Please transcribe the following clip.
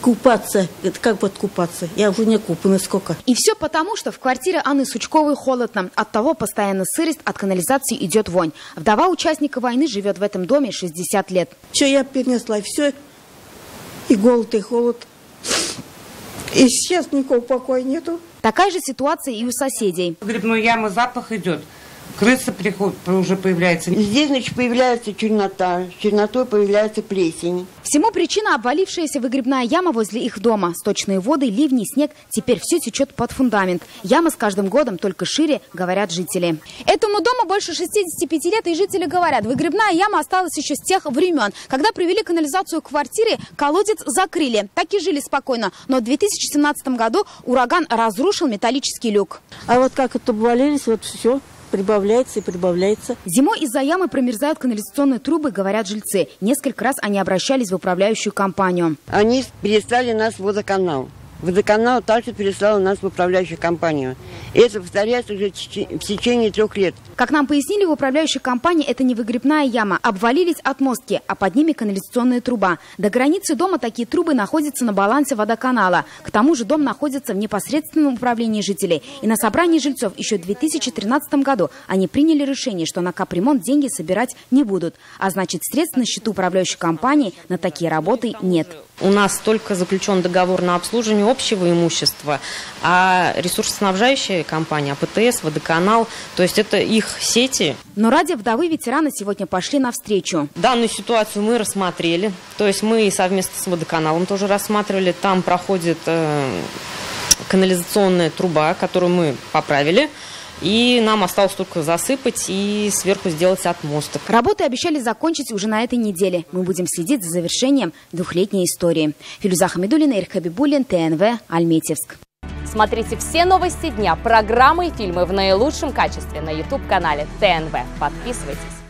Купаться, это как вот купаться, я уже не купаю сколько. И все потому, что в квартире Анны Сучковой холодно. Оттого постоянно сырость, от канализации идет вонь. Вдова участника войны живет в этом доме 60 лет. Все я перенесла, все, и голод, и холод. И сейчас никакого покоя нету. Такая же ситуация и у соседей. В грибной ямы запах идет. Крыса уже появляется. Здесь, значит, появляется чернота. С чернотой появляется плесень. Всему причина обвалившаяся выгребная яма возле их дома. Сточные воды, ливни, снег. Теперь все течет под фундамент. Яма с каждым годом только шире, говорят жители. Этому дому больше 65 лет, и жители говорят, выгребная яма осталась еще с тех времен. Когда привели канализацию к квартире, колодец закрыли. Так и жили спокойно. Но в 2017 году ураган разрушил металлический люк. А вот как это обвалились, вот все. Прибавляется и прибавляется. Зимой из-за ямы промерзают канализационные трубы, говорят жильцы. Несколько раз они обращались в управляющую компанию. Они переслали нас в водоканал. Водоканал также переслал нас в управляющую компанию. И это повторяется уже в течение 3 лет. Как нам пояснили в управляющей компании, это не выгребная яма. Обвалились отмостки, а под ними канализационная труба. До границы дома такие трубы находятся на балансе водоканала. К тому же дом находится в непосредственном управлении жителей. И на собрании жильцов еще в 2013 году они приняли решение, что на капремонт деньги собирать не будут. А значит, средств на счету управляющей компании на такие работы нет. У нас только заключен договор на обслуживание общего имущества, а ресурсоснабжающая компания, АПТС, водоканал, то есть это их сети. Но ради вдовы ветераны сегодня пошли навстречу. Данную ситуацию мы рассмотрели, то есть мы совместно с водоканалом тоже рассматривали. Там проходит канализационная труба, которую мы поправили. И нам осталось только засыпать и сверху сделать отмосток. Работы обещали закончить уже на этой неделе. Мы будем следить за завершением 2-летней истории. Филюза Хамидуллина, Ирк Хабибуллин, ТНВ, Альметьевск. Смотрите все новости дня, программы и фильмы в наилучшем качестве на YouTube-канале ТНВ. Подписывайтесь.